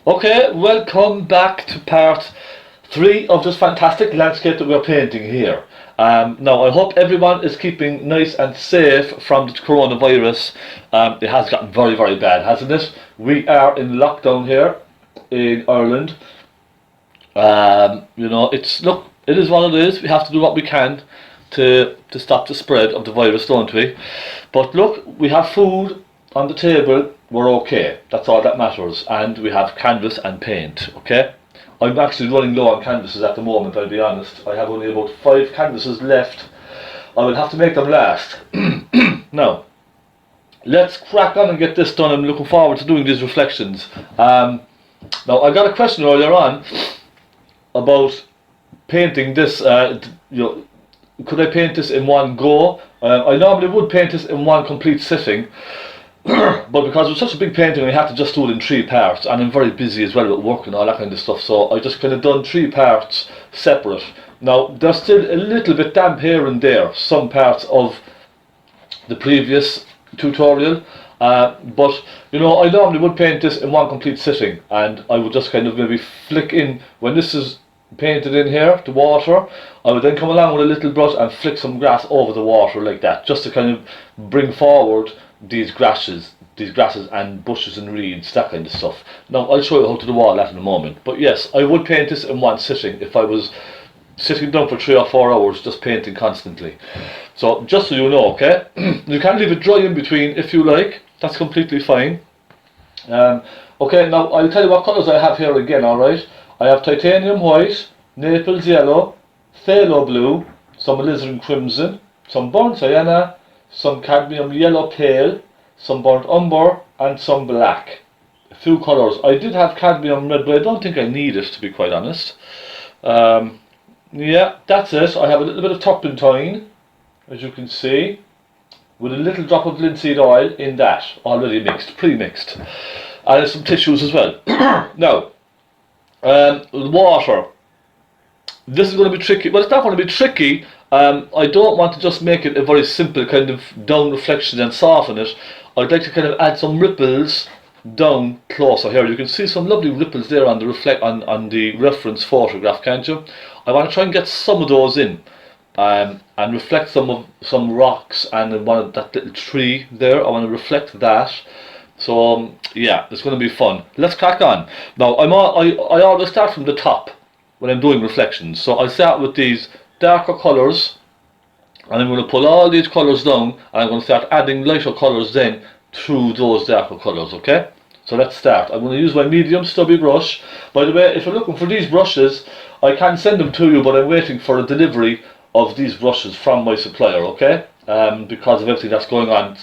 Okay, welcome back to part 3 of this fantastic landscape that we're painting here. Now, I hope everyone is keeping nice and safe from the coronavirus. It has gotten very, very bad, hasn't it? We are in lockdown here in Ireland. It is what it is. We have to do what we can to stop the spread of the virus, don't we? But look, we have food on the table. We're okay. That's all that matters. And we have canvas and paint. Okay. I'm actually running low on canvases at the moment. I'll be honest. I have only about 5 canvases left. I will have to make them last. Now, let's crack on and get this done. I'm looking forward to doing these reflections. Now, I got a question earlier on about painting this. Could I paint this in one go? I normally would paint this in one complete sitting, but because it was such a big painting, I had to just do it in 3 parts, and I'm very busy as well with work and all that kind of stuff, so I just kind of done 3 parts separate. Now, there's still a little bit damp here and there, some parts of the previous tutorial, but I normally would paint this in one complete sitting, and I would just kind of maybe flick in when this is painted in here, the water. I would then come along with a little brush and flick some grass over the water like that, just to kind of bring forward these grasses and bushes and reeds, that kind of stuff. Now, I'll show you how to do all that in a moment, but yes, I would paint this in one sitting if I was sitting down for 3 or 4 hours just painting constantly. So just so you know, okay, you can leave it dry in between if you like. That's completely fine. Okay, now I'll tell you what colours I have here again. All right, I have titanium white, naples yellow, phaylo blue, some alizarin crimson, some burnt sienna, some cadmium yellow pale, some burnt umber, and some black. A few colours. I did have cadmium red, but I don't think I need it, to be quite honest. Yeah, that's it. I have a little bit of turpentine, as you can see, with a little drop of linseed oil in that, already mixed, pre-mixed. And some tissues as well. Now, water. This is going to be tricky. Well, it's not going to be tricky. I don't want to just make it a very simple kind of down reflection and soften it. I'd like to kind of add some ripples down closer here. You can see some lovely ripples there on the on the reference photograph, can't you? I want to try and get some of those in, and reflect some rocks and one of that little tree there. I want to reflect that. So yeah, it's going to be fun. Let's crack on. Now I always start from the top when I'm doing reflections. So I start with these darker colours, and I'm going to pull all these colours down, and I'm going to start adding lighter colours then through those darker colours, okay? So let's start. I'm going to use my medium stubby brush. By the way, if you're looking for these brushes, I can send them to you, but I'm waiting for a delivery of these brushes from my supplier, okay? Because of everything that's going on,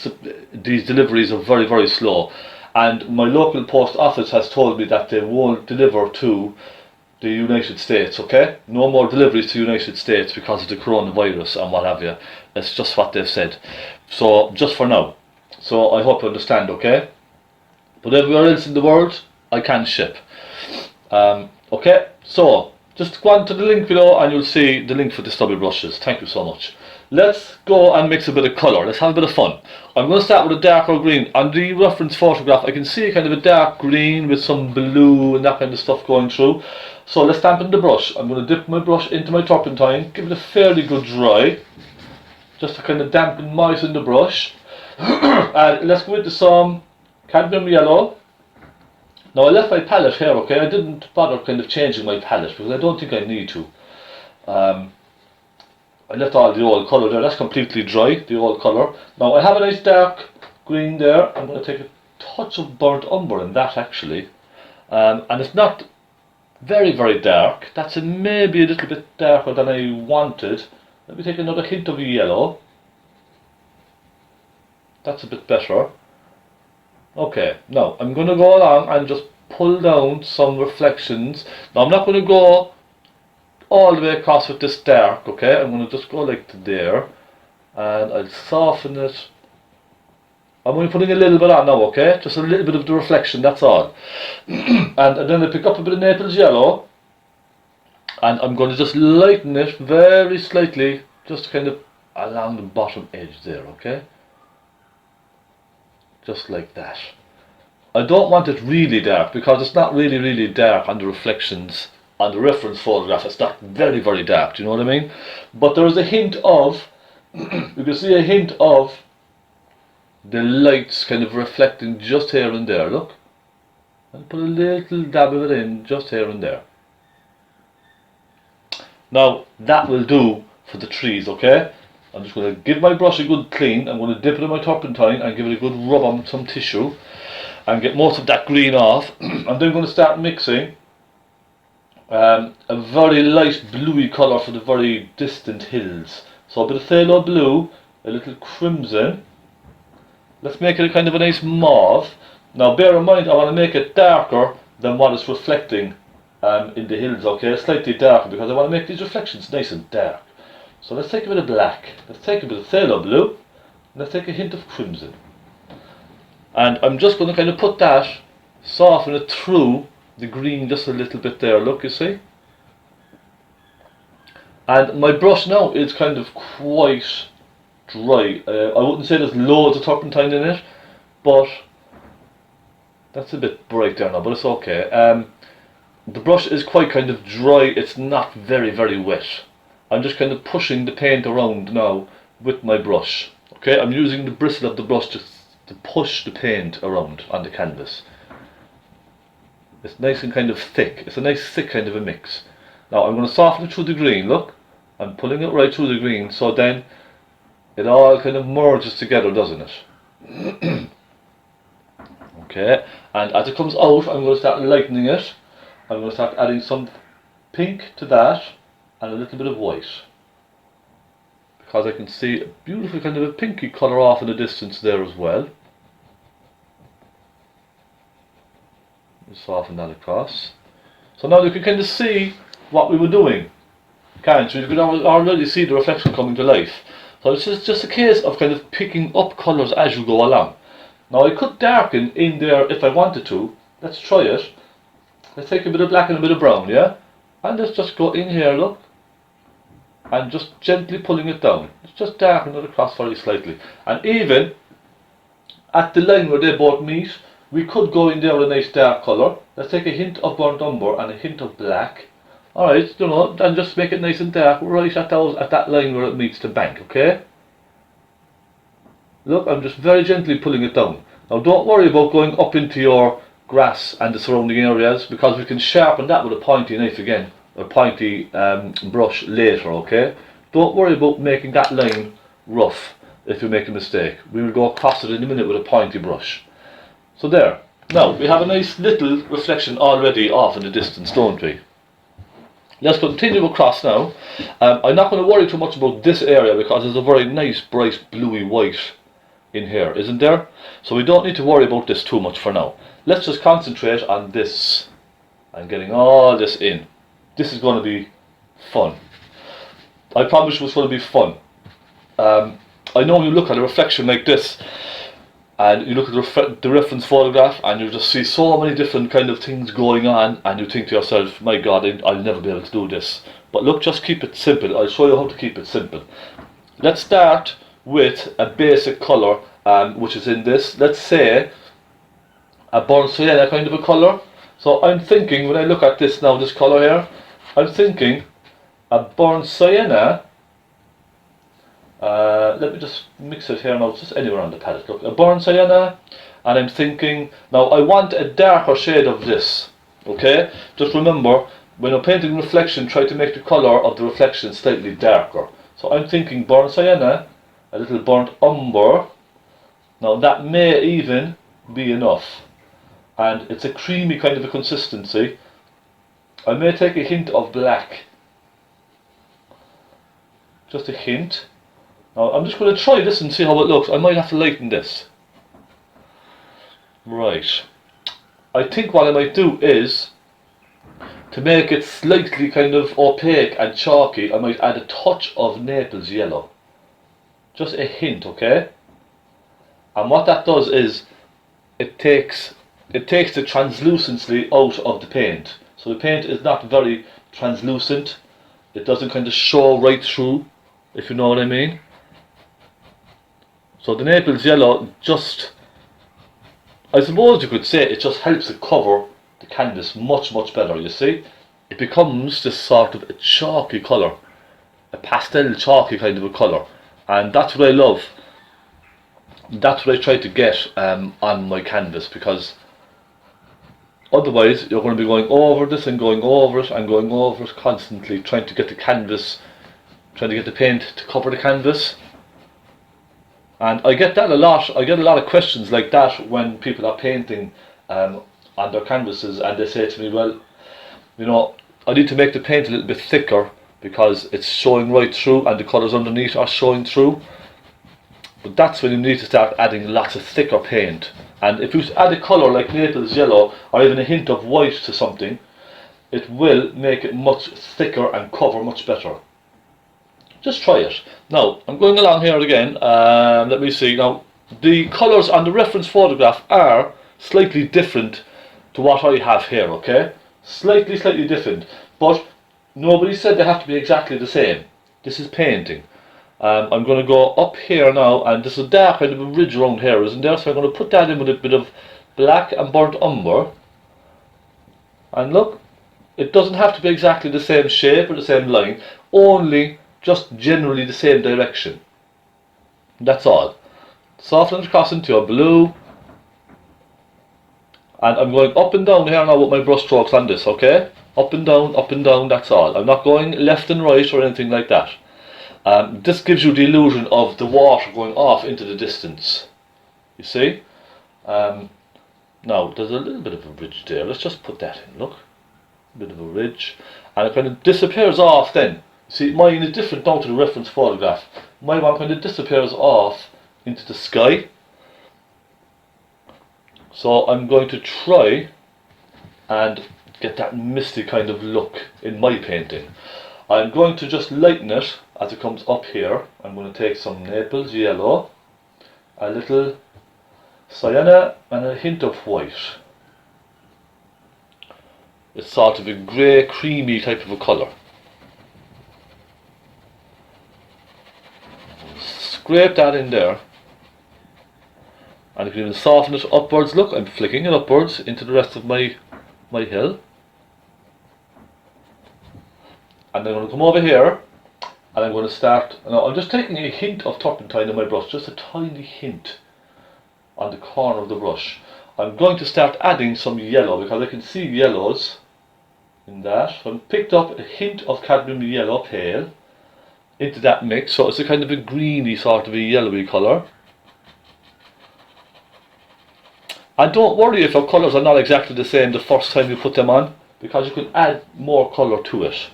these deliveries are very, very slow. And my local post office has told me that they won't deliver to the United States, okay? No more deliveries to the United States because of the coronavirus and what have you. That's just what they've said. So, just for now. So, I hope you understand, okay? But everywhere else in the world, I can ship. Okay, so, just go on to the link below and you'll see the link for the stubby brushes. Thank you so much. Let's go and mix a bit of colour. Let's have a bit of fun. I'm going to start with a darker green. On the reference photograph, I can see kind of a dark green with some blue and that kind of stuff going through. So let's dampen the brush. I'm going to dip my brush into my turpentine, give it a fairly good dry, just to kind of dampen, moisten the brush. And let's go into some cadmium yellow. Now I left my palette here, okay? I didn't bother kind of changing my palette because I don't think I need to. I left all the old colour there. That's completely dry, the old colour. Now I have a nice dark green there. I'm going to take a touch of burnt umber in that actually. And it's not very, very dark. That's maybe a little bit darker than I wanted. Let me take another hint of yellow. That's a bit better. Okay, now I'm going to go along and just pull down some reflections. Now I'm not going to go all the way across with this dark, okay? I'm going to just go like to there, and I'll soften it. I'm only putting a little bit on now, okay? Just a little bit of the reflection, that's all. and then I pick up a bit of naples yellow, and I'm going to just lighten it very slightly, just kind of along the bottom edge there, okay? Just like that. I don't want it really dark because it's not really dark on the reflections on the reference photograph. It's not very dark, do you know what I mean? But there is a hint of, you can see a hint of the lights kind of reflecting just here and there, look. I'll put a little dab of it in just here and there. Now that will do for the trees, okay? I'm just going to give my brush a good clean. I'm going to dip it in my turpentine and give it a good rub on some tissue and get most of that green off. And then I'm going to start mixing a very light bluey colour for the very distant hills. So a bit of phthalo blue, a little crimson. Let's make it a kind of a nice mauve. Now bear in mind I want to make it darker than what it's reflecting in the hills, okay? Slightly darker because I want to make these reflections nice and dark. So let's take a bit of black, let's take a bit of phthalo blue, and let's take a hint of crimson. And I'm just going to kind of put that, soften it through the green just a little bit there, look, you see? And my brush now is kind of quite dry. I wouldn't say there's loads of turpentine in it, but that's a bit bright there now, but it's okay. The brush is quite kind of dry, it's not very wet. I'm just kind of pushing the paint around now with my brush. Okay, I'm using the bristle of the brush to push the paint around on the canvas. It's nice and kind of thick. It's a nice thick kind of a mix. Now I'm going to soften it through the green, look. I'm pulling it right through the green, so then it all kind of merges together, doesn't it? Okay, and as it comes out, I'm going to start lightening it. I'm going to start adding some pink to that and a little bit of white, because I can see a beautiful kind of a pinky colour off in the distance there as well. Soften that across. So now you can kind of see what we were doing, can't you? You can already see the reflection coming to life. So it's just a case of kind of picking up colours as you go along. Now I could darken in there if I wanted to. Let's try it. Let's take a bit of black and a bit of brown, yeah? And let's just go in here, look. And just gently pulling it down. Let's just darken it across very slightly. And even at the line where they both meet, we could go in there with a nice dark colour. Let's take a hint of burnt umber and a hint of black. Alright, you know, and just make it nice and dark right at that line where it meets the bank, okay? Look, I'm just very gently pulling it down. Now don't worry about going up into your grass and the surrounding areas, because we can sharpen that with a pointy knife again, or pointy brush later, okay? Don't worry about making that line rough if you make a mistake. We will go across it in a minute with a pointy brush. So there. Now, we have a nice little reflection already off in the distance, don't we? Let's continue across now. I'm not going to worry too much about this area because there's a very nice bright bluey white in here, isn't there? So we don't need to worry about this too much for now. Let's just concentrate on this and getting all this in. This is going to be fun. I promise you it's going to be fun. I know you look at a reflection like this and you look at the reference photograph and you just see so many different kind of things going on and you think to yourself, my God, I'll never be able to do this. But look, just keep it simple. I'll show you how to keep it simple. Let's start with a basic colour which is in this. Let's say a burnt sienna kind of a colour. So I'm thinking, when I look at this now, this colour here, I'm thinking a burnt sienna. Let me just mix it here now, just anywhere on the palette. Look, a burnt sienna, and I'm thinking, now I want a darker shade of this, okay? Just remember, when you're painting reflection, try to make the colour of the reflection slightly darker. So I'm thinking burnt sienna, a little burnt umber. Now that may even be enough. And it's a creamy kind of a consistency. I may take a hint of black. Just a hint. Now I'm just going to try this and see how it looks. I might have to lighten this. Right. I think what I might do is, to make it slightly kind of opaque and chalky, I might add a touch of Naples yellow. Just a hint, okay? And what that does is, it takes the translucency out of the paint. So the paint is not very translucent. It doesn't kind of show right through, if you know what I mean. So the Naples yellow just I suppose you could say it just helps to cover the canvas much better, you see. It becomes this sort of a chalky colour, a pastel chalky kind of a colour, and that's what I love. That's what I try to get on my canvas, because otherwise you're going to be going over this and going over it and going over it constantly, trying to get the canvas, trying to get the paint to cover the canvas. And I get that a lot. I get a lot of questions like that when people are painting on their canvases, and they say to me, well, you know, I need to make the paint a little bit thicker because it's showing right through and the colours underneath are showing through. But that's when you need to start adding lots of thicker paint. And if you add a colour like Naples yellow or even a hint of white to something, it will make it much thicker and cover much better. Just try it. Now, I'm going along here again. Let me see. Now, the colours on the reference photograph are slightly different to what I have here, okay? Slightly different. But nobody said they have to be exactly the same. This is painting. I'm going to go up here now, and there's a dark kind of a ridge around here, isn't there? So I'm going to put that in with a bit of black and burnt umber. And look, it doesn't have to be exactly the same shape or the same line, only just generally the same direction. That's all. Soften it across into a blue. And I'm going up and down here now with my brush strokes on this, okay? Up and down, that's all. I'm not going left and right or anything like that. This gives you the illusion of the water going off into the distance. You see? Now, there's a little bit of a ridge there. Let's just put that in, look. A bit of a ridge. And it kind of disappears off then. See, mine is different down to the reference photograph. My one kind of disappears off into the sky. So I'm going to try and get that misty kind of look in my painting. I'm going to just lighten it as it comes up here. I'm going to take some Naples yellow, a little sienna and a hint of white. It's sort of a grey, creamy type of a colour. Scrape that in there. And you can even soften it upwards. Look, I'm flicking it upwards into the rest of my hill. And then I'm going to come over here and I'm going to start. Now I'm just taking a hint of turpentine in my brush, just a tiny hint on the corner of the brush. I'm going to start adding some yellow because I can see yellows in that. So I've picked up a hint of cadmium yellow pale into that mix, so it's a kind of a greeny sort of a yellowy colour. And don't worry if your colours are not exactly the same the first time you put them on, because you can add more colour to it.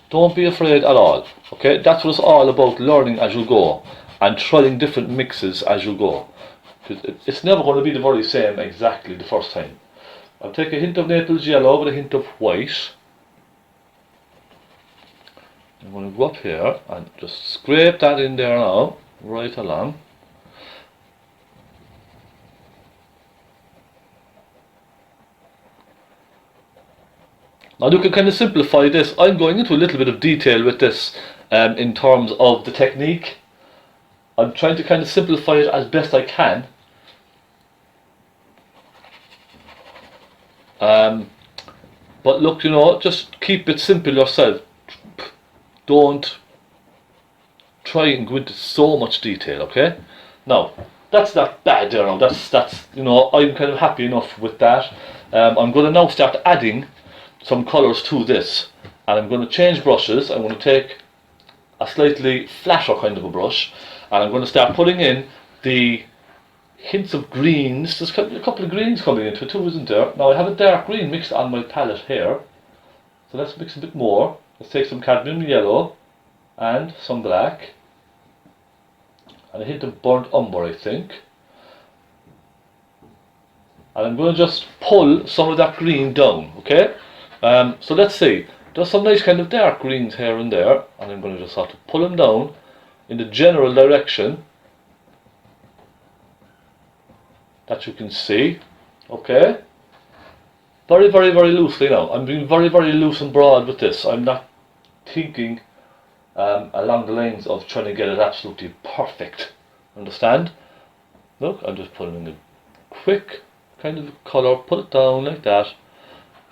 Don't be afraid at all, okay? That's what it's all about, learning as you go and trying different mixes as you go. It's never going to be the very same exactly the first time. I'll take a hint of Naples yellow with a hint of white. I'm going to go up here and just scrape that in there now, right along. Now you can kind of simplify this. I'm going into a little bit of detail with this in terms of the technique. I'm trying to kind of simplify it as best I can. But look, you know, just keep it simple yourself. Don't try and go into so much detail, okay? Now, that's not bad there now. That's you know, I'm kind of happy enough with that. I'm going to now start adding some colours to this, and I'm going to change brushes. I'm going to take a slightly flatter kind of a brush, and I'm going to start putting in the hints of greens. There's a couple of greens coming into it too, isn't there? Now I have a dark green mixed on my palette here, so let's mix a bit more. Let's take some cadmium yellow and some black and a hint of burnt umber, I think. And I'm going to just pull some of that green down, okay? So let's see, there's some nice kind of dark greens here and there, and I'm going to just sort of pull them down in the general direction that you can see, okay? Very, very, very loosely now. I'm being very, very loose and broad with this. I'm not thinking along the lines of trying to get it absolutely perfect, understand? Look, I'm just putting in a quick kind of colour, put it down like that,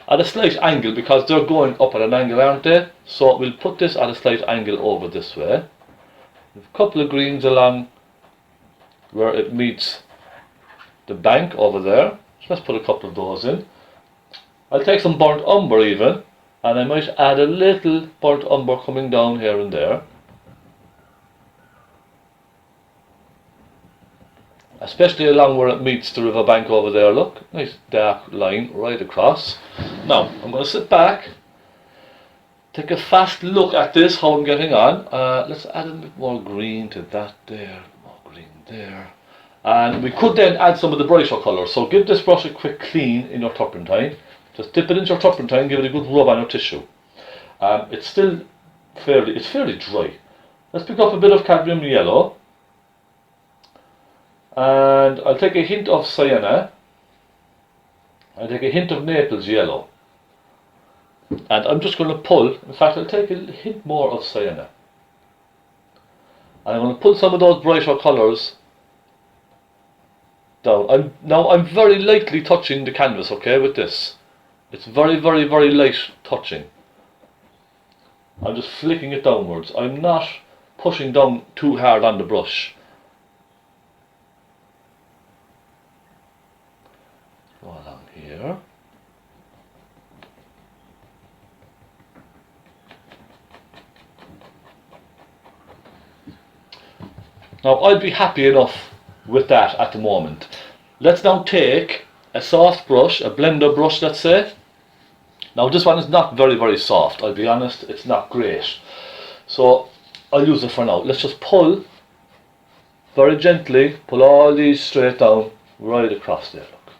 at a slight angle, because they're going up at an angle, aren't they? So we'll put this at a slight angle over this way. A couple of greens along where it meets the bank over there. So let's put a couple of those in. I'll take some burnt umber even, and I might add a little burnt umber coming down here and there. Especially along where it meets the river bank over there, look. Nice dark line right across. Now, I'm going to sit back, take a fast look at this, how I'm getting on. Let's add a bit more green to that there, more green there. And we could then add some of the brighter colours. So give this brush a quick clean in your turpentine. Just dip it into your turpentine, give it a good rub on your tissue. It's still fairly dry. Let's pick up a bit of cadmium yellow. And I'll take a hint of sienna. I'll take a hint of Naples yellow. And I'm just going to pull, in fact I'll take a hint more of sienna. And I'm going to pull some of those brighter colours down. I'm very lightly touching the canvas, okay, with this. It's very light touching. I'm just flicking it downwards. I'm not pushing down too hard on the brush. Go along here. Now I'll be happy enough with that at the moment. Let's now take a soft brush, a blender brush let's say. Now this one is not very soft, I'll be honest, it's not great. So I'll use it for now. Let's just pull very gently, pull all these straight down, right across there, look.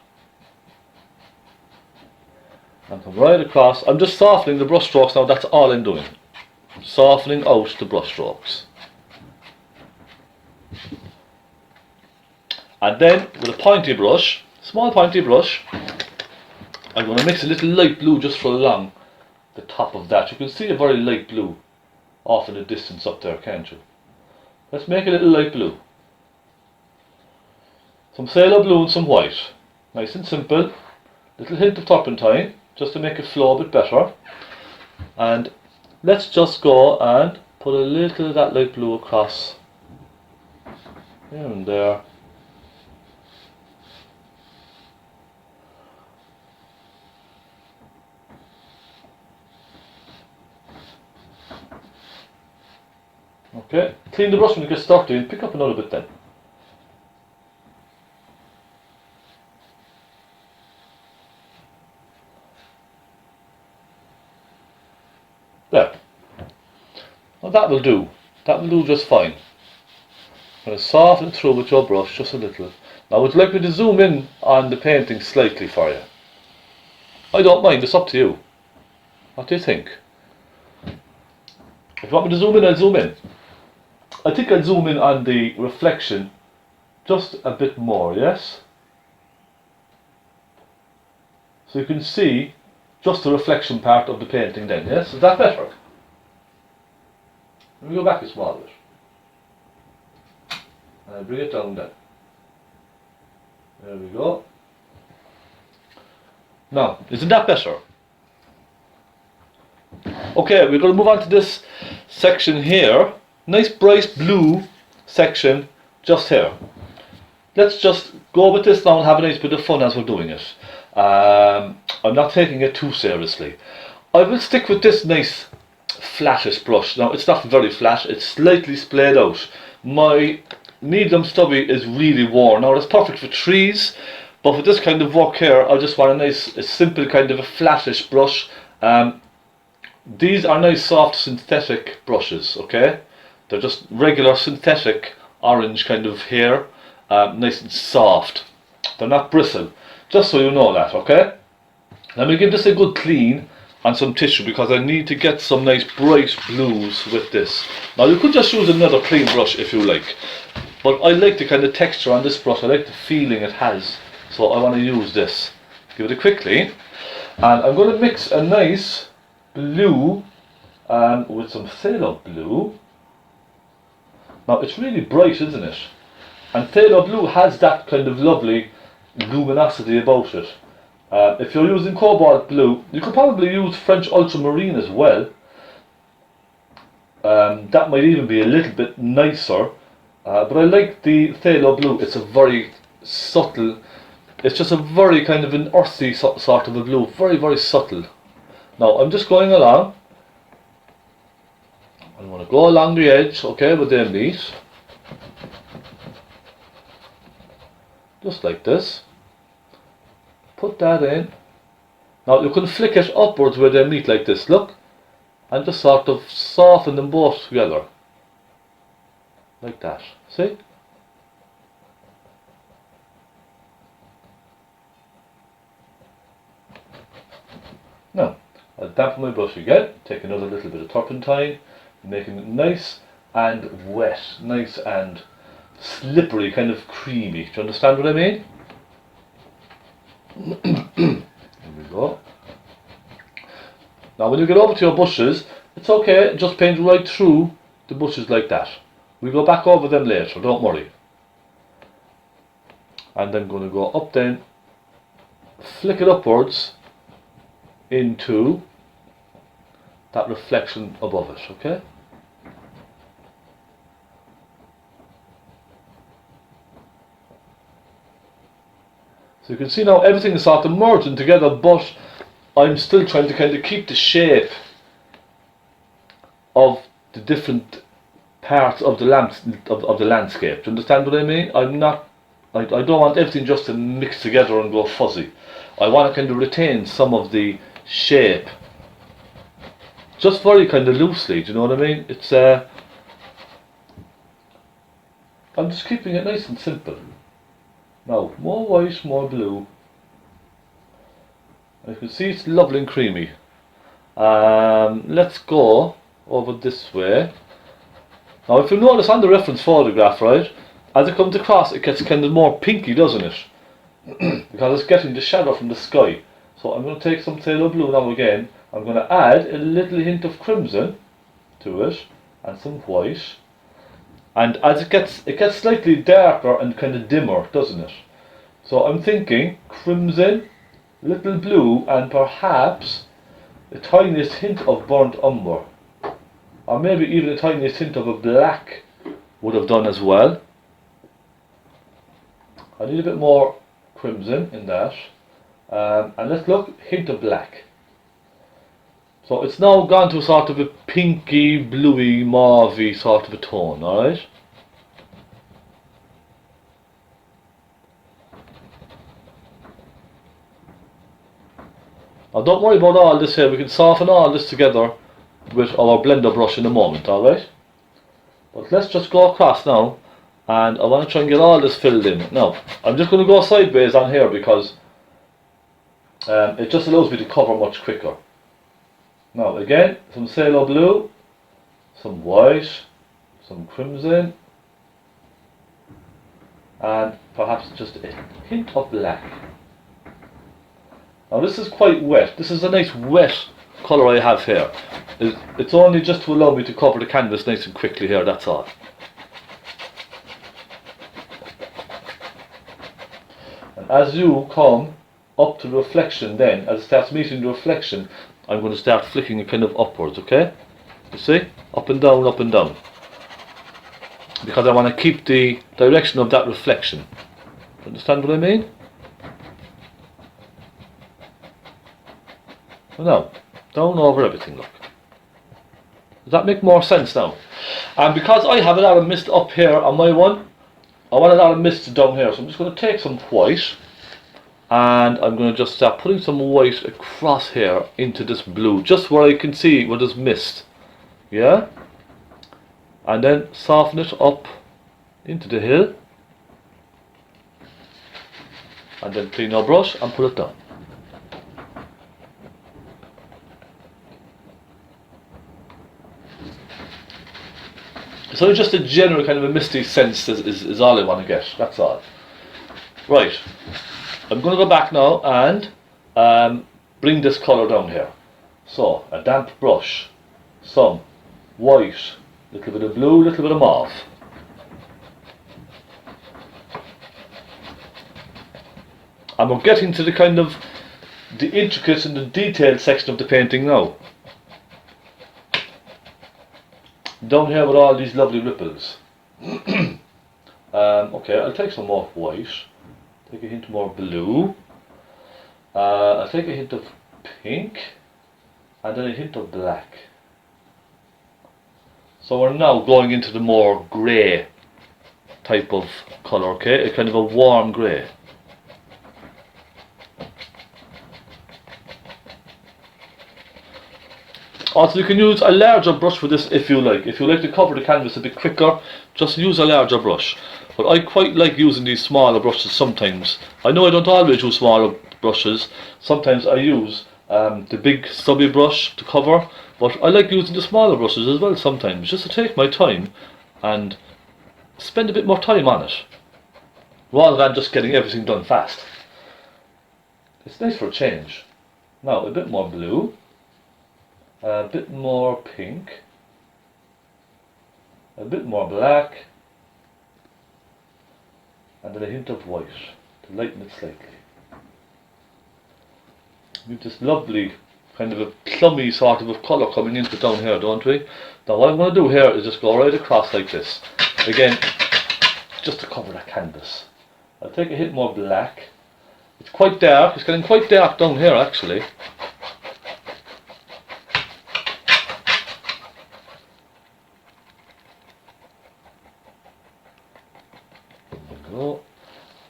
And come right across. I'm just softening the brush strokes now, that's all I'm doing. I'm softening out the brush strokes. And then with a pointy brush, small pointy brush, I'm going to mix a little light blue just for along the top of that. You can see a very light blue off in the distance up there, can't you? Let's make a little light blue. Some phaylo blue and some white. Nice and simple. Little hint of turpentine, just to make it flow a bit better. And let's just go and put a little of that light blue across here and there. Okay, clean the brush when it gets dirty and pick up another bit then. There. Well, that will do. That will do just fine. I'm going to soften it through with your brush just a little. Now would you like me to zoom in on the painting slightly for you? I don't mind, it's up to you. What do you think? If you want me to zoom in, I'll zoom in. I think I'll zoom in on the reflection just a bit more, yes? So you can see just the reflection part of the painting then, yes? Is that better? Let me go back a small bit. And I'll bring it down then. There we go. Now, isn't that better? Okay, we're going to move on to this section here. Nice bright blue section just here. Let's just go with this now and have a nice bit of fun as we're doing it. I'm not taking it too seriously. I will stick with this nice flattish brush. Now it's not very flat, it's slightly splayed out. My medium stubby is really worn. Now that's perfect for trees, but for this kind of work here I just want a simple kind of a flattish brush. These are nice soft synthetic brushes, okay? They're just regular synthetic orange kind of hair, nice and soft. They're not bristle, just so you know that, okay? Let me give this a good clean on some tissue because I need to get some nice bright blues with this. Now you could just use another clean brush if you like, but I like the kind of texture on this brush, I like the feeling it has, so I want to use this. Give it a quick clean, and I'm going to mix a nice blue with some phaylo blue. Now it's really bright, isn't it? And phthalo blue has that kind of lovely luminosity about it. If you're using cobalt blue, you could probably use French ultramarine as well. That might even be a little bit nicer. But I like the phthalo blue. It's a very subtle, it's just a very kind of an earthy sort of a blue. Very, very subtle. Now I'm just going along. I want to go along the edge, okay, where they meet. Just like this. Put that in. Now you can flick it upwards where they meet like this, look. And just sort of soften them both together. Like that, see? Now, I'll dampen my brush again, take another little bit of turpentine, making it nice and wet, nice and slippery, kind of creamy. Do you understand what I mean? Here we go. Now when you get over to your bushes, it's okay, just paint right through the bushes like that. We'll go back over them later, don't worry. And I'm going to go up then, flick it upwards into that reflection above it, okay? So you can see now everything is sort of merging together, but I'm still trying to kind of keep the shape of the different parts of the landscape. Do you understand what I mean? I don't want everything just to mix together and go fuzzy. I want to kind of retain some of the shape, just very kind of loosely. Do you know what I mean? It's I'm just keeping it nice and simple. Now, more white, more blue. You can see it's lovely and creamy. Let's go over this way. Now, if you notice on the reference photograph, right, as it comes across, it gets kind of more pinky, doesn't it? Because it's getting the shadow from the sky. So I'm going to take some phthalo blue now again. I'm going to add a little hint of crimson to it, and some white. And as it gets slightly darker and kind of dimmer, doesn't it? So I'm thinking crimson, little blue, and perhaps the tiniest hint of burnt umber. Or maybe even the tiniest hint of a black would have done as well. I need a bit more crimson in that. And let's look, hint of black. So it's now gone to sort of a pinky, bluey, mauvey sort of a tone, alright? Now don't worry about all this here, we can soften all this together with our blender brush in a moment, alright? But let's just go across now, and I want to try and get all this filled in. Now, I'm just going to go sideways on here because it just allows me to cover much quicker. Now again, some phthalo blue, some white, some crimson, and perhaps just a hint of black. Now this is quite wet. This is a nice wet colour I have here. It's only just to allow me to cover the canvas nice and quickly here, that's all. And as you come up to the reflection then, as it starts meeting the reflection, I'm going to start flicking it kind of upwards, okay? You see? Up and down, up and down. Because I want to keep the direction of that reflection. Understand what I mean? Now, down over everything, look. Does that make more sense now? And because I have a lot of mist up here on my one, I want a lot of mist down here, so I'm just going to take some white, and I'm going to just start putting some white across here into this blue, just where I can see where there's mist. Yeah? And then soften it up into the hill, and then clean our brush and put it down. So just a general kind of a misty sense is all I want to get, that's all. Right, I'm going to go back now and bring this colour down here. So, a damp brush, some white, little bit of blue, little bit of mauve. And we're getting to the kind of the intricate and the detailed section of the painting now. Down here with all these lovely ripples. Okay, I'll take some more white, take a hint more blue, I'll take a hint of pink, and then a hint of black. So we're now going into the more grey type of colour, okay, a kind of a warm grey. Also, you can use a larger brush for this if you like. If you like to cover the canvas a bit quicker, just use a larger brush. But I quite like using these smaller brushes sometimes. I know I don't always use smaller brushes. Sometimes I use the big stubby brush to cover. But I like using the smaller brushes as well sometimes, just to take my time and spend a bit more time on it, rather than just getting everything done fast. It's nice for a change. Now, a bit more blue. A bit more pink, a bit more black, and then a hint of white to lighten it slightly. We've this lovely kind of a plummy sort of a colour coming into down here, don't we? Now what I'm going to do here is just go right across like this. Again, just to cover that canvas. I'll take a hint more black. It's quite dark, it's getting quite dark down here actually.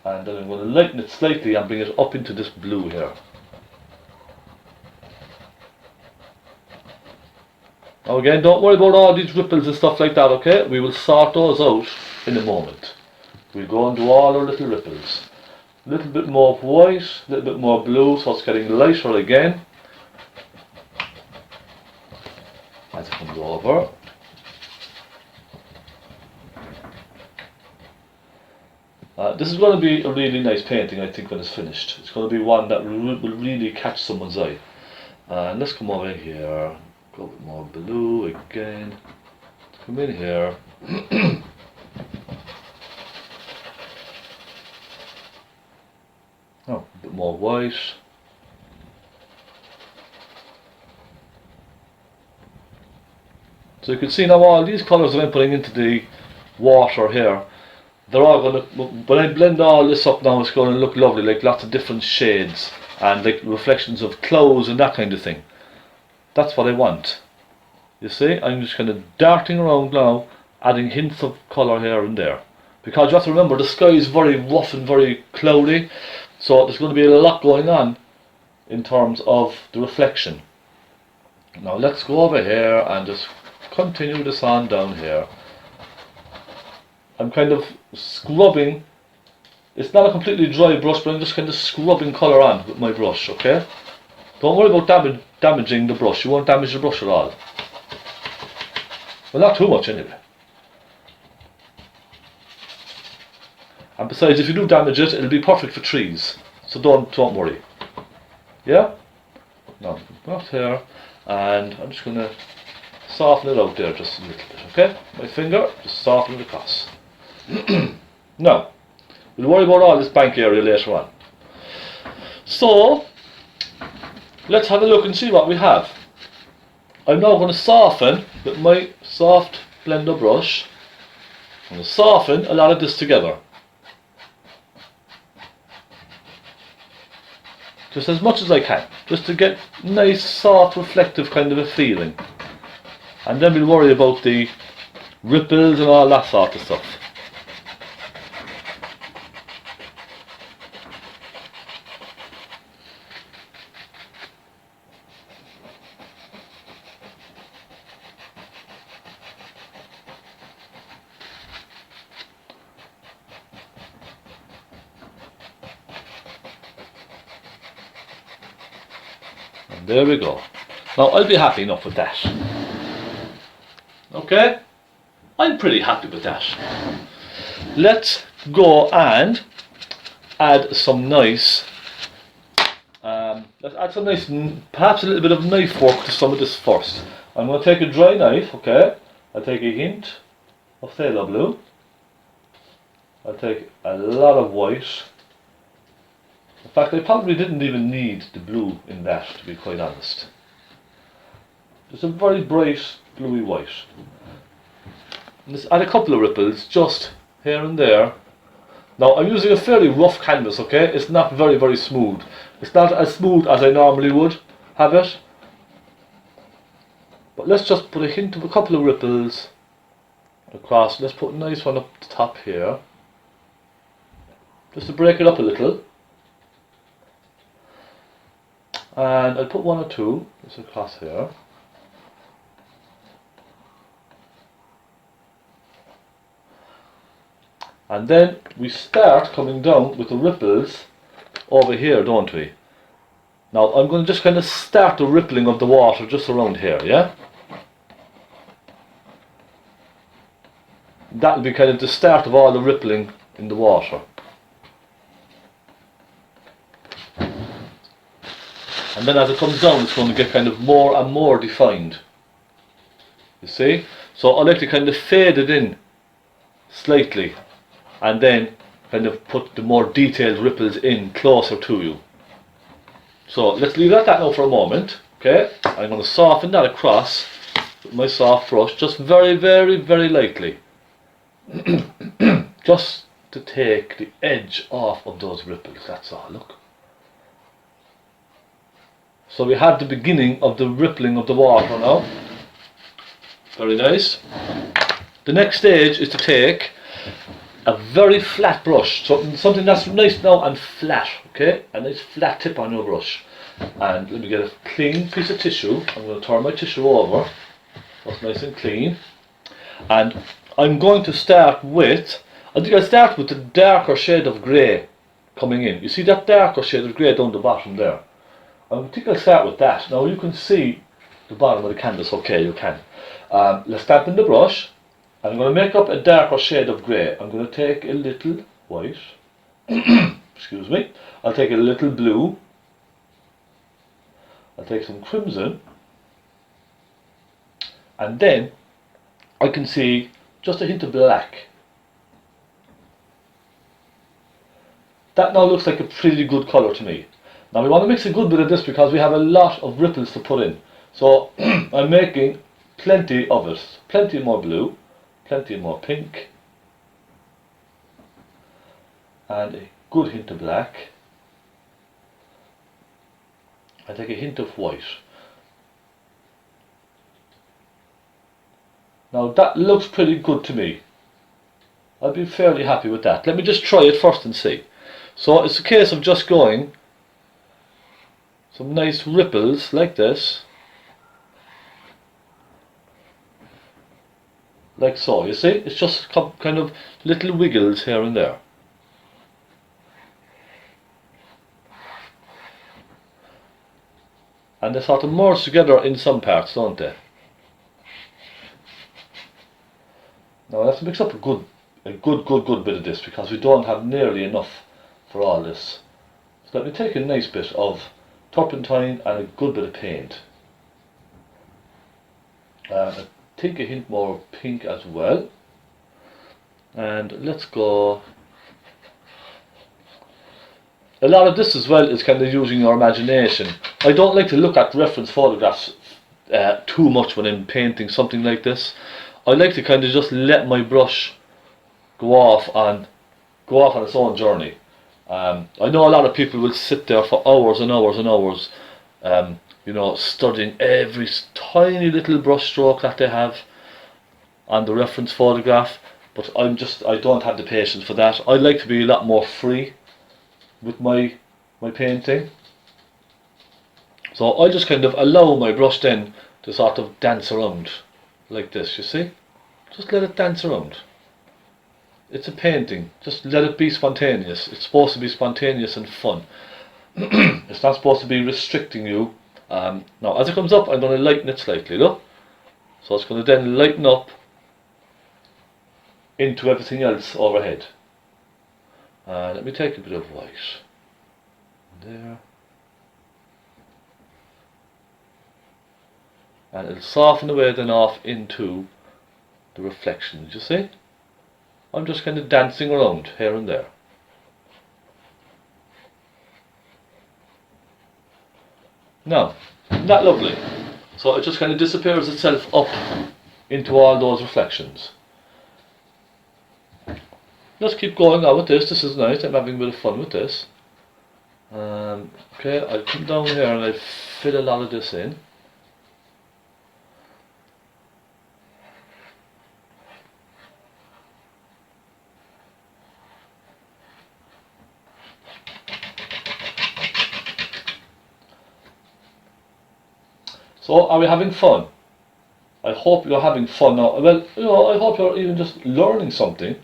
And then I'm going to lighten it slightly and bring it up into this blue here. Now again, don't worry about all these ripples and stuff like that, okay? We will sort those out in a moment. We'll go and do all our little ripples. A little bit more of white, a little bit more blue, so it's getting lighter again. As it comes over. This is going to be a really nice painting, I think, when it's finished. It's going to be one that will really catch someone's eye. Let's come over here, go a bit more blue again. Let's come in here. Oh, a bit more white. So you can see now all these colours that I'm putting into the water here, they're all going to, when I blend all this up now, it's going to look lovely, like lots of different shades and like reflections of clothes and that kind of thing. That's what I want. You see, I'm just kind of darting around now, adding hints of colour here and there. Because you have to remember, the sky is very rough and very cloudy, so there's going to be a lot going on in terms of the reflection. Now let's go over here and just continue this on down here. I'm kind of scrubbing. It's not a completely dry brush, but I'm just kind of scrubbing colour on with my brush, okay? Don't worry about damaging the brush. You won't damage the brush at all. Well, not too much anyway. And besides, if you do damage it, it'll be perfect for trees. So don't worry. Yeah? Now, not here. And I'm just going to soften it out there just a little bit, okay? My finger, just soften it across. Now, we'll worry about all this bank area later on. So, let's have a look and see what we have. I'm now going to soften with my soft blender brush. I'm going to soften a lot of this together. Just as much as I can, just to get nice, soft, reflective kind of a feeling. And then we'll worry about the ripples and all that sort of stuff. And there we go. Now I'll be happy enough with that. Okay? I'm pretty happy with that. Let's go and add some nice, perhaps a little bit of knife work to some of this first. I'm going to take a dry knife, okay? I'll take a hint of phthalo blue. I'll take a lot of white. In fact, I probably didn't even need the blue in that, to be quite honest. Just a very bright bluey white. And just add a couple of ripples just here and there. Now I'm using a fairly rough canvas, okay? It's not very, very smooth. It's not as smooth as I normally would have it. But let's just put a hint of a couple of ripples across. Let's put a nice one up the top here. Just to break it up a little. And I'll put one or two just across here. And then we start coming down with the ripples over here, don't we? Now I'm going to just kind of start the rippling of the water just around here, yeah? That'll be kind of the start of all the rippling in the water. And then as it comes down, it's going to get kind of more and more defined. You see? So I like to kind of fade it in slightly, and then kind of put the more detailed ripples in closer to you. So let's leave that now for a moment. Okay, I'm going to soften that across with my soft brush, just very, very, very lightly. Just to take the edge off of those ripples, that's all, look. So we have the beginning of the rippling of the water now. Very nice. The next stage is to take a very flat brush, something that's nice now and flat, okay? A nice flat tip on your brush. And let me get a clean piece of tissue. I'm going to turn my tissue over, so it's nice and clean. And I'm going to start with, I think I'll start with the darker shade of grey coming in. You see that darker shade of grey down the bottom there? I think I'll start with that. Now you can see the bottom of the canvas, okay, you can. Let's start in the brush. I'm going to make up a darker shade of grey. I'm going to take a little white, excuse me, I'll take a little blue, I'll take some crimson, and then I can see just a hint of black. That now looks like a pretty good colour to me. Now we want to mix a good bit of this because we have a lot of ripples to put in. So I'm making plenty of it, plenty more blue, plenty more pink, and a good hint of black. I take a hint of white. Now that looks pretty good to me. I'll be fairly happy with that. Let me just try it first and see. So it's a case of just going some nice ripples like this. Like so, you see? It's just kind of little wiggles here and there. And they sort of merge together in some parts, don't they? Now let's mix up a good bit of this because we don't have nearly enough for all this. So let me take a nice bit of turpentine and a good bit of paint. I think a hint more pink as well. And let's go. A lot of this as well is kind of using your imagination. I don't like to look at reference photographs too much when I'm painting something like this. I like to kind of just let my brush go off on its own journey. I know a lot of people will sit there for hours and hours and hours, you know, studying every tiny little brush stroke that they have on the reference photograph, but I don't have the patience for that. I like to be a lot more free with my painting. So I just kind of allow my brush then to sort of dance around like this, you see? Just let it dance around. It's a painting, just let it be spontaneous. It's supposed to be spontaneous and fun. It's not supposed to be restricting you. Now as it comes up, I'm going to lighten it slightly, look. So it's going to then lighten up into everything else overhead. Let me take a bit of white there, and it'll soften away then off into the reflections, you see? I'm just kind of dancing around here and there. Now, isn't that lovely? So it just kind of disappears itself up into all those reflections. Let's keep going on with this. This is nice. I'm having a bit of fun with this. Okay, I'll come down here and I'll fill a lot of this in. So, are we having fun? I hope you're having fun now. Well, you know, I hope you're even just learning something.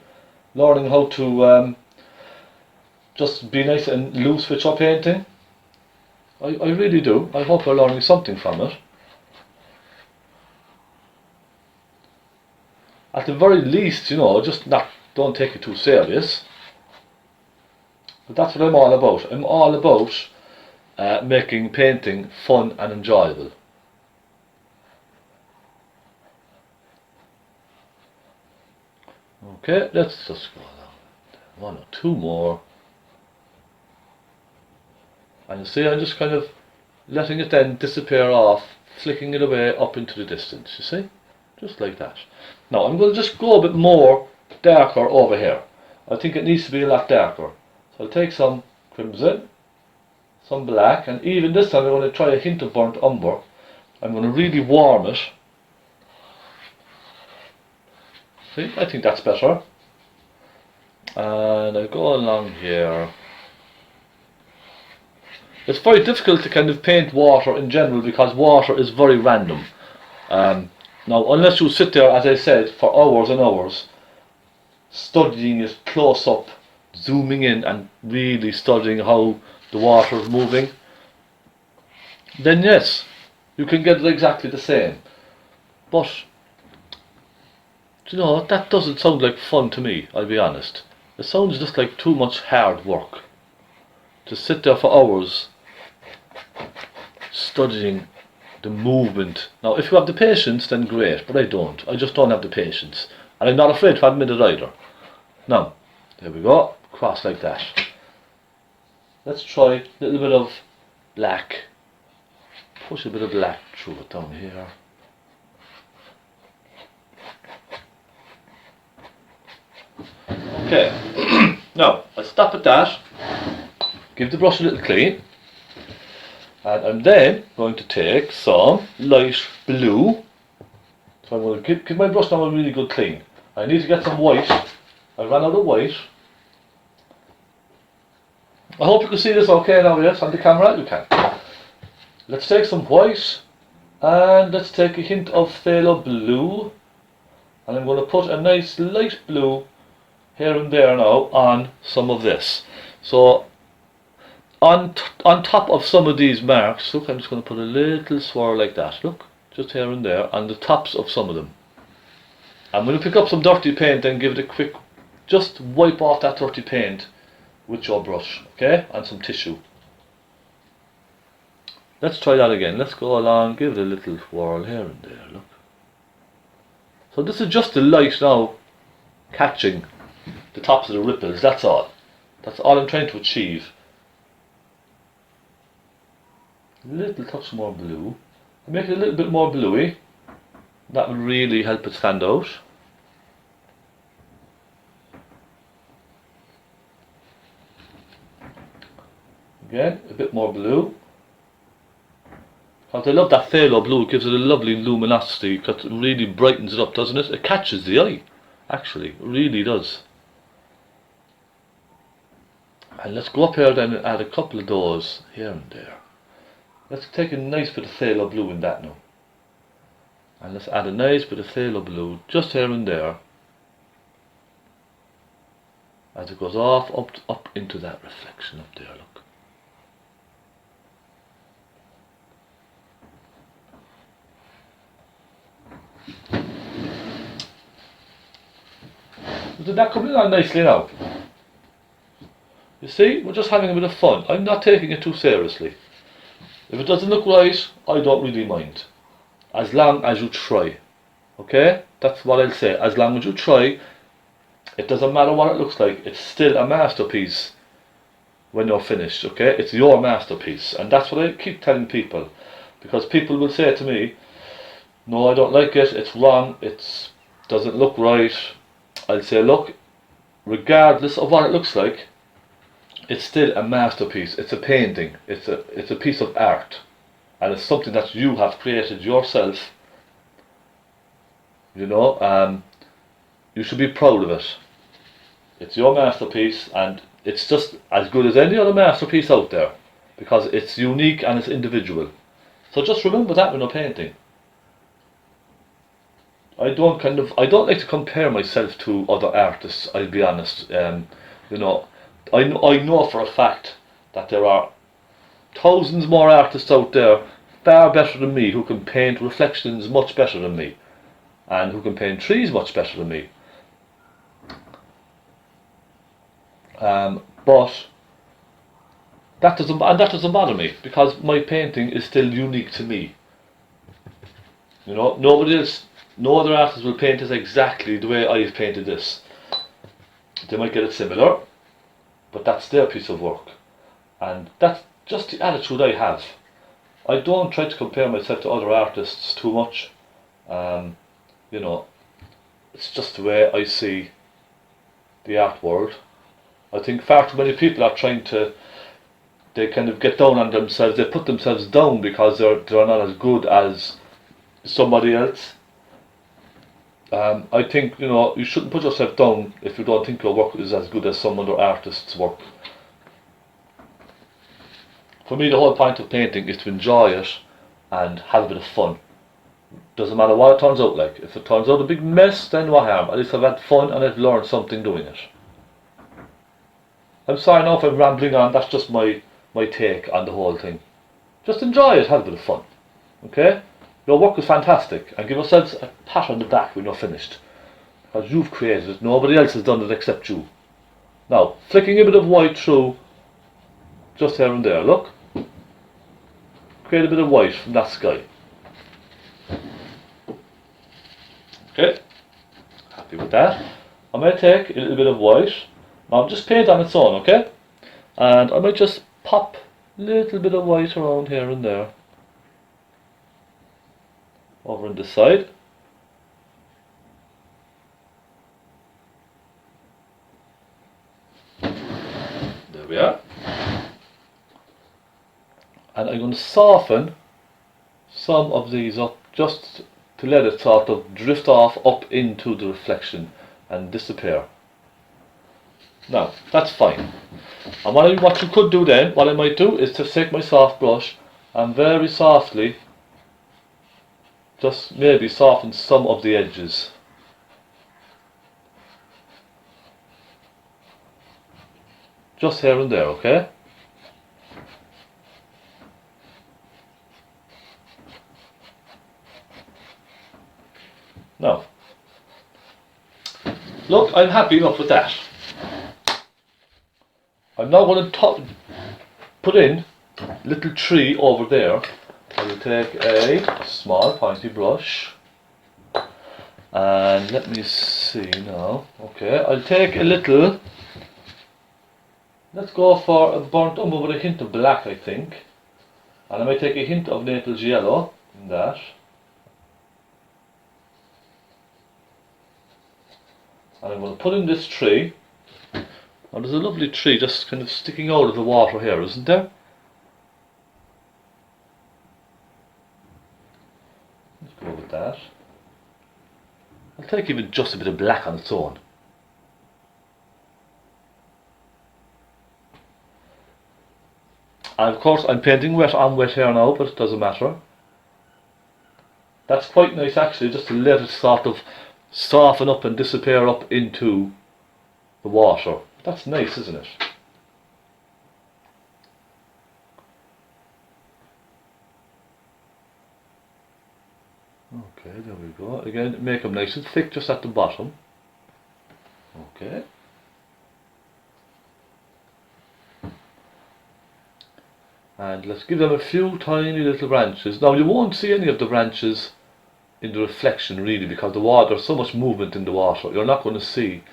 Learning how to just be nice and loose with your painting. I really do. I hope you're learning something from it. At the very least, you know, just don't take it too serious. But that's what I'm all about. I'm all about making painting fun and enjoyable. Okay, let's just go along. One or two more. And you see, I'm just kind of letting it then disappear off, flicking it away up into the distance, you see? Just like that. Now, I'm going to just go a bit more darker over here. I think it needs to be a lot darker. So I'll take some crimson, some black, and even this time I'm going to try a hint of burnt umber. I'm going to really warm it. See, I think that's better. And I go along here. It's very difficult to kind of paint water in general because water is very random. Now, unless you sit there, as I said, for hours and hours, studying it close up, zooming in and really studying how the water is moving, then yes, you can get it exactly the same. But you know, that doesn't sound like fun to me, I'll be honest. It sounds just like too much hard work. To sit there for hours studying the movement. Now, if you have the patience, then great, but I don't. I just don't have the patience. And I'm not afraid to admit it either. Now, there we go, cross like that. Let's try a little bit of black. Push a bit of black through it down here. Okay, now I'll stop at that, give the brush a little clean, and I'm then going to take some light blue. So I'm going to give my brush now a really good clean. I need to get some white. I ran out of white. I hope you can see this okay now, yes, on the camera, you can. Let's take some white, and let's take a hint of phaylo blue, and I'm going to put a nice light blue here and there now on some of this. So on top of some of these marks, look, I'm just going to put a little swirl like that, look, just here and there on the tops of some of them. I'm going to pick up some dirty paint and give it a quick, just wipe off that dirty paint with your brush, okay, and some tissue. Let's try that again. Let's go along, give it a little swirl here and there, look. So this is just the light now catching the tops of the ripples, that's all. That's all I'm trying to achieve. A little touch more blue. Make it a little bit more bluey. That will really help it stand out. Again, a bit more blue. Because I love that phaylo blue, it gives it a lovely luminosity, because it really brightens it up, doesn't it? It catches the eye, actually, it really does. And let's go up here then and add a couple of those here and there. Let's take a nice bit of phaylo blue in that now. And let's add a nice bit of phaylo blue just here and there. As it goes off up into that reflection up there, look. Did that come along nicely now? You see, we're just having a bit of fun. I'm not taking it too seriously. If it doesn't look right, I don't really mind. As long as you try. Okay? That's what I'll say. As long as you try, it doesn't matter what it looks like. It's still a masterpiece when you're finished, okay? It's your masterpiece, and that's what I keep telling people, because people will say to me, no, I don't like it, it's wrong, it doesn't look right. I'll say, look, regardless of what it looks like, it's still a masterpiece. It's a painting, it's a piece of art, and it's something that you have created yourself. You know, you should be proud of it. It's your masterpiece, and it's just as good as any other masterpiece out there, because it's unique and it's individual. So just remember that when you're painting. I don't like to compare myself to other artists, I'll be honest. You know, I know for a fact that there are thousands more artists out there far better than me, who can paint reflections much better than me, and who can paint trees much better than me. But that doesn't bother me, because my painting is still unique to me. You know, no other artist will paint this exactly the way I've painted this. They might get it similar, but that's their piece of work, and that's just the attitude I have. I don't try to compare myself to other artists too much. You know, it's just the way I see the art world. I think far too many people are they kind of get down on themselves, they put themselves down because they're not as good as somebody else. I think, you know, you shouldn't put yourself down if you don't think your work is as good as some other artist's work. For me, the whole point of painting is to enjoy it and have a bit of fun. Doesn't matter what it turns out like. If it turns out a big mess, then what harm? At least I've had fun and I've learned something doing it. I'm sorry now if I'm rambling on, that's just my take on the whole thing. Just enjoy it, have a bit of fun. Okay? Your work is fantastic, and give yourselves a pat on the back when you're finished, because you've created it. Nobody else has done it except you. Now, flicking a bit of white through, just here and there, look. Create a bit of white from that sky. Okay, happy with that. I might take a little bit of white. Now just paint on its own, okay? And I might just pop a little bit of white around here and there. Over on this side. There we are. And I'm going to soften some of these up just to let it sort of drift off up into the reflection and disappear. Now, that's fine. And what you could do then, what I might do, is to take my soft brush and very softly just maybe soften some of the edges. Just here and there, okay? Now, look, I'm happy enough with that. I'm now going to put in a little tree over there. I will take a small pointy brush, and let me see now. Okay, I'll take a little, let's go for a burnt umber with a hint of black, I think. And I might take a hint of Naples yellow in that. And I'm going to put in this tree. And there's a lovely tree just kind of sticking out of the water here, isn't there? Let's go with that. I'll take even just a bit of black on its own. And of course I'm painting wet on wet here now, but it doesn't matter. That's quite nice actually, just to let it sort of soften up and disappear up into the water. That's nice, isn't it? Okay, there we go. Again, make them nice and thick just at the bottom. Okay. And let's give them a few tiny little branches. Now you won't see any of the branches in the reflection really, because there's so much movement in the water. You're not going to see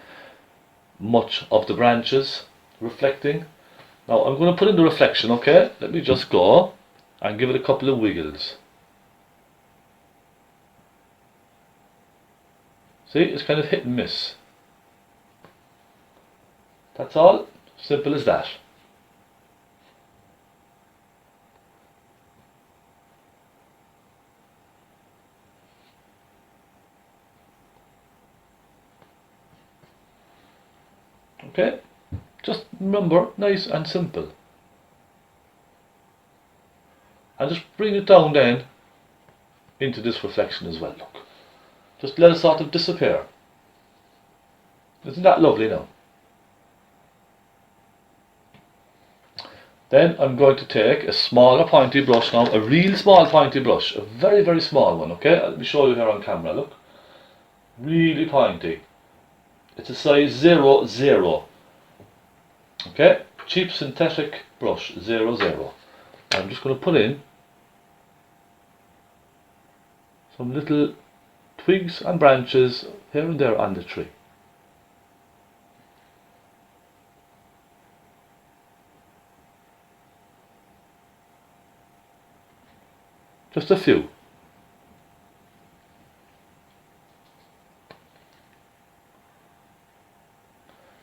much of the branches reflecting, Now I'm going to put in the reflection, okay? Let me just go and give it a couple of wiggles. See, it's kind of hit and miss. That's all. Simple as that. Okay? Just remember, nice and simple. And just bring it down then into this reflection as well, look. Just let it sort of disappear. Isn't that lovely now? Then I'm going to take a smaller pointy brush now, a real small pointy brush, a very, very small one, okay? Let me show you here on camera, look. Really pointy. It's a size 00. Okay? Cheap synthetic brush, 00. I'm just going to put in some little twigs and branches here and there on the tree. Just a few.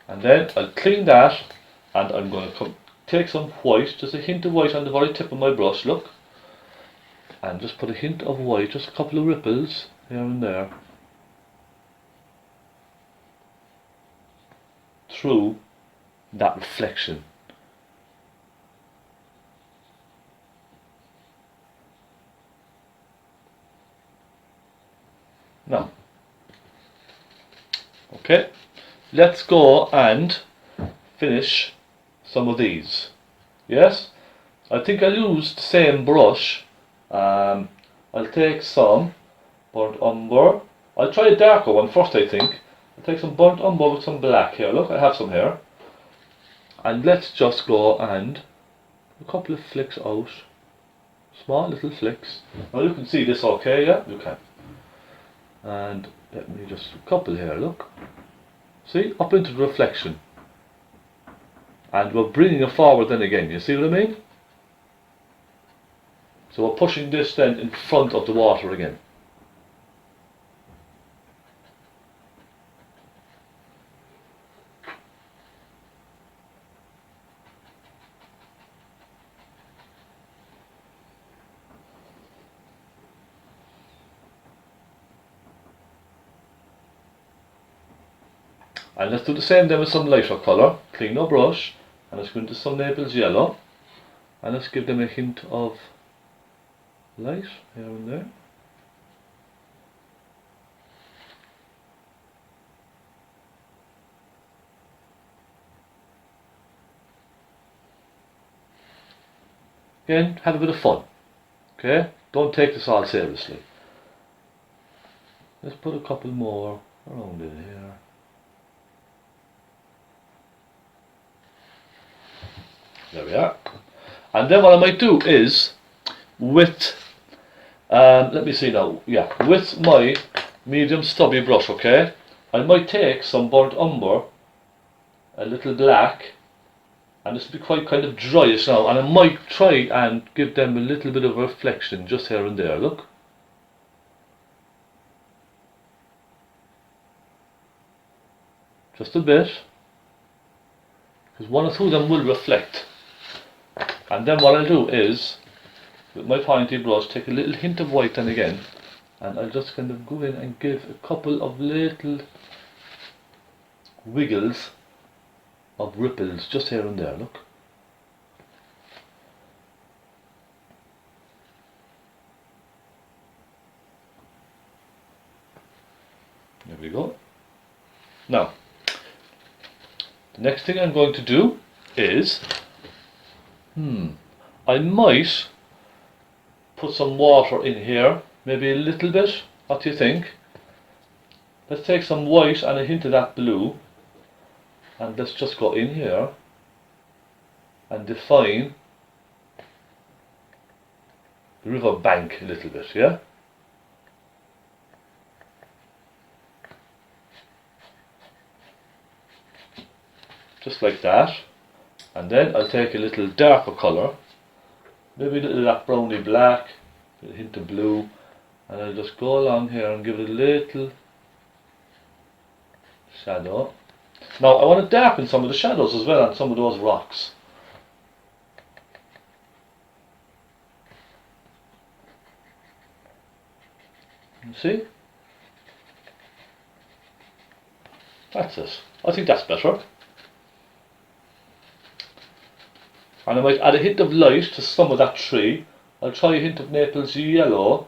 And then I'll clean that, and I'm going to take some white, just a hint of white on the very tip of my brush, look. And just put a hint of white, just a couple of ripples here and there through that reflection. Now, okay, let's go and finish some of these. Yes, I think I'll use the same brush. I'll take some burnt umber. I'll try a darker one first, I think. I'll take some burnt umber with some black here. Look, I have some here. And let's just go and a couple of flicks out. Small little flicks. Now you can see this okay, yeah? You can. And let me just a couple here, look. See, up into the reflection. And we're bringing it forward then again, you see what I mean? So we're pushing this then in front of the water again. And let's do the same then with some lighter colour. Clean our brush, and let's go into some Naples yellow, and let's give them a hint of light here and there. Again, have a bit of fun. Okay? Don't take this all seriously. Let's put a couple more around in here. There we are. And then what I might do is, with, let me see now, yeah, with my medium stubby brush, okay, I might take some burnt umber, a little black, and this will be quite kind of dryish now, and I might try and give them a little bit of reflection just here and there, look. Just a bit, because one or two of them will reflect. And then what I'll do is, with my pointy brush, take a little hint of white then again, and I'll just kind of go in and give a couple of little wiggles of ripples just here and there, look. There we go. Now, the next thing I'm going to do is, I might put some water in here, maybe a little bit. What do you think? Let's take some white and a hint of that blue, and let's just go in here and define the river bank a little bit, yeah? Just like that. And then I'll take a little darker colour, maybe a little of that browny black, a hint of blue, and I'll just go along here and give it a little shadow. Now I want to darken some of the shadows as well on some of those rocks. You see? That's it. I think that's better. And I might add a hint of light to some of that tree. I'll try a hint of Naples yellow.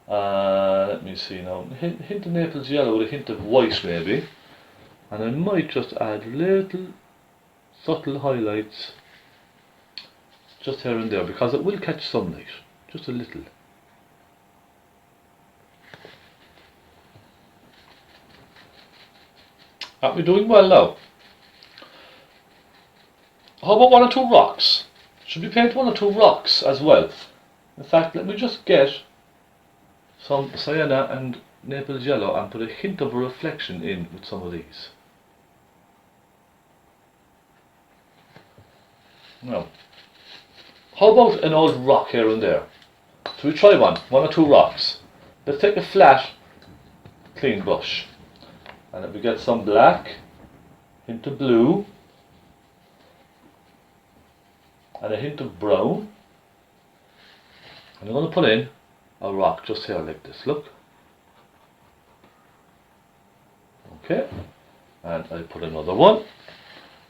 Let me see now. Hint of Naples yellow with a hint of white maybe. And I might just add little subtle highlights just here and there, because it will catch sunlight. Just a little. Aren't we doing well now? How about one or two rocks? Should we paint one or two rocks as well? In fact, let me just get some sienna and Naples yellow and put a hint of a reflection in with some of these. Now, how about an old rock here and there? So we try one or two rocks. Let's take a flat, clean brush. And if we get some black, hint of blue, and a hint of brown, and I'm going to put in a rock just here like this, look. Okay, and I put another one,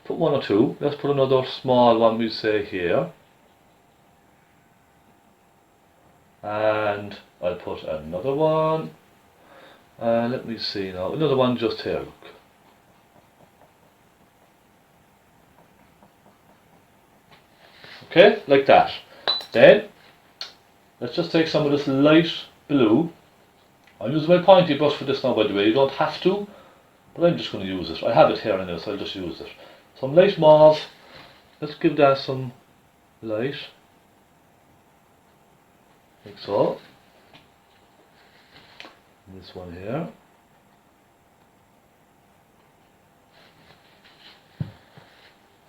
put one or two, let's put another small one we say here, and I'll put another one, let me see now, another one just here, look. Okay, like that. Then, let's just take some of this light blue. I'll use my pointy brush for this now, by the way. You don't have to, but I'm just going to use it. I have it here now, so I'll just use it. Some light mauve. Let's give that some light. Like so. And this one here.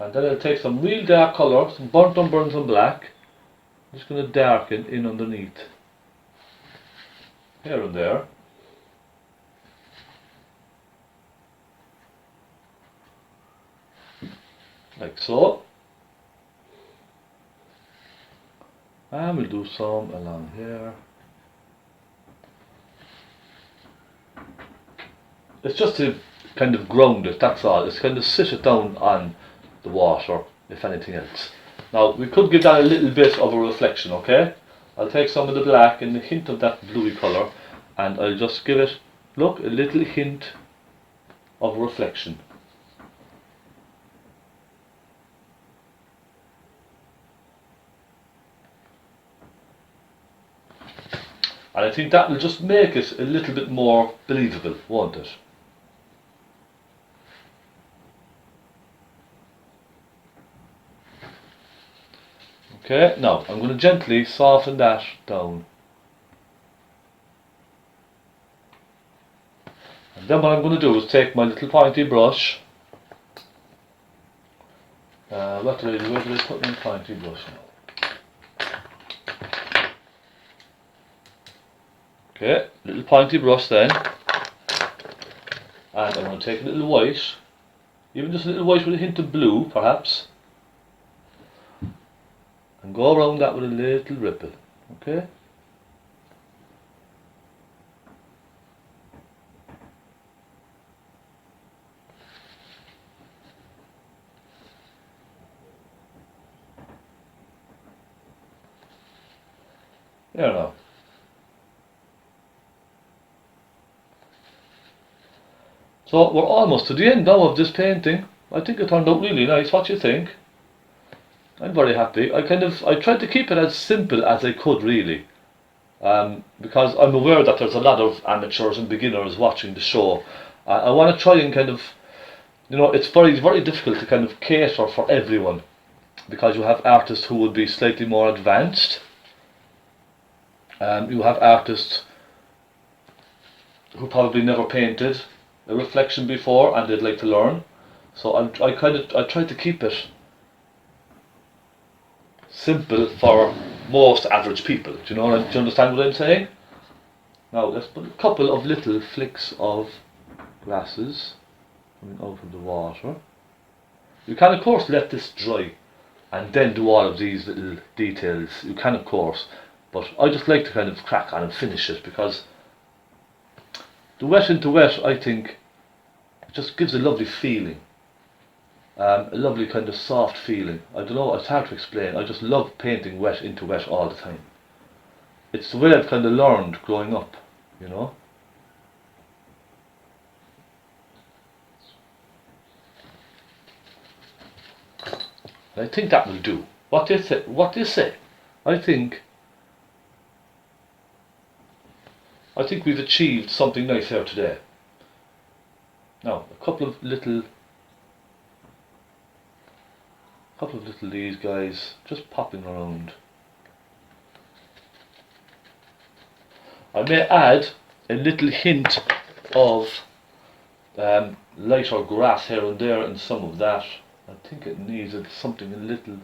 And then I'll take some real dark colour, some burnt umber and some black. I'm just going to darken in underneath. Here and there. Like so. And we'll do some along here. It's just to kind of ground it, that's all. It's kind of sit it down on the water, if anything else. Now we could give that a little bit of a reflection, okay? I'll take some of the black and a hint of that bluey colour, and I'll just give it, look, a little hint of reflection. And I think that will just make it a little bit more believable, won't it? Okay, now I'm going to gently soften that down. And then what I'm going to do is take my little pointy brush. What did I do? Where did I put my pointy brush now? Okay, little pointy brush then. And I'm going to take a little white. Even just a little white with a hint of blue, perhaps. And go around that with a little ripple, okay? There now. So we're almost to the end now of this painting. I think it turned out really nice. What do you think? I'm very happy. I tried to keep it as simple as I could, really, because I'm aware that there's a lot of amateurs and beginners watching the show. I want to try and kind of, it's very, very difficult to kind of cater for everyone, because you have artists who would be slightly more advanced. You have artists who probably never painted a reflection before and they'd like to learn. So I tried to keep it simple for most average people. Do you understand what I'm saying? Now let's put a couple of little flicks of glasses coming out of the water. You can of course let this dry and then do all of these little details. You can of course, but I just like to kind of crack on and finish it because the wet into wet, I think, just gives a lovely feeling. A lovely kind of soft feeling. I don't know, it's hard to explain. I just love painting wet into wet all the time. It's the way I've kind of learned growing up, you know. I think that will do. What do you say? What do you say? I think we've achieved something nice here today. Now, a couple of little these guys just popping around. I may add a little hint of lighter grass here and there and some of that. I think it needs something a little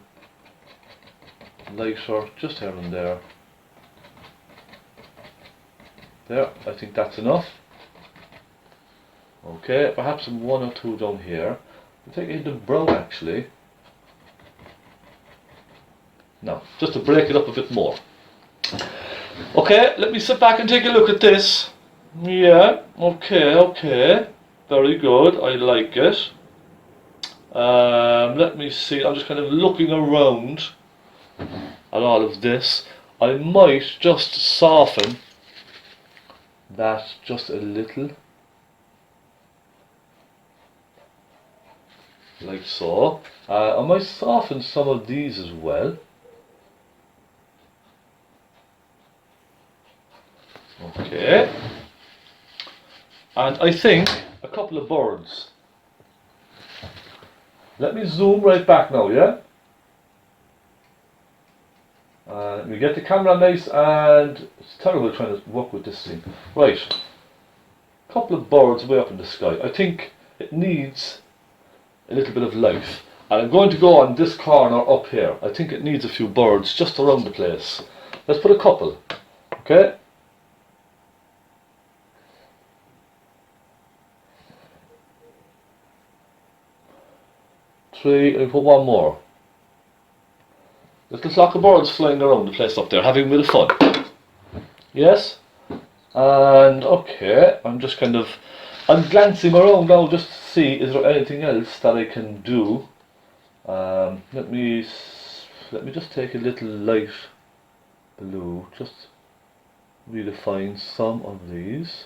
lighter just here and there. There, I think that's enough. Okay, perhaps one or two down here. I'll take a hint of brown actually. Now, just to break it up a bit more. Okay, let me sit back and take a look at this. Yeah, okay. Very good, I like it. Let me see, I'm just kind of looking around at all of this. I might just soften that just a little. Like so. I might soften some of these as well. Okay. And I think a couple of birds. Let me zoom right back now, yeah? Let me get the camera nice, and it's terrible trying to work with this thing. Right. A couple of birds way up in the sky. I think it needs a little bit of life. And I'm going to go on this corner up here. I think it needs a few birds just around the place. Let's put a couple. Okay? Three, and put one more. Little flock of birds flying around the place up there, having a bit of fun. Yes? And okay, I'm glancing around now just to see is there anything else that I can do. Let me just take a little light blue, just redefine some of these.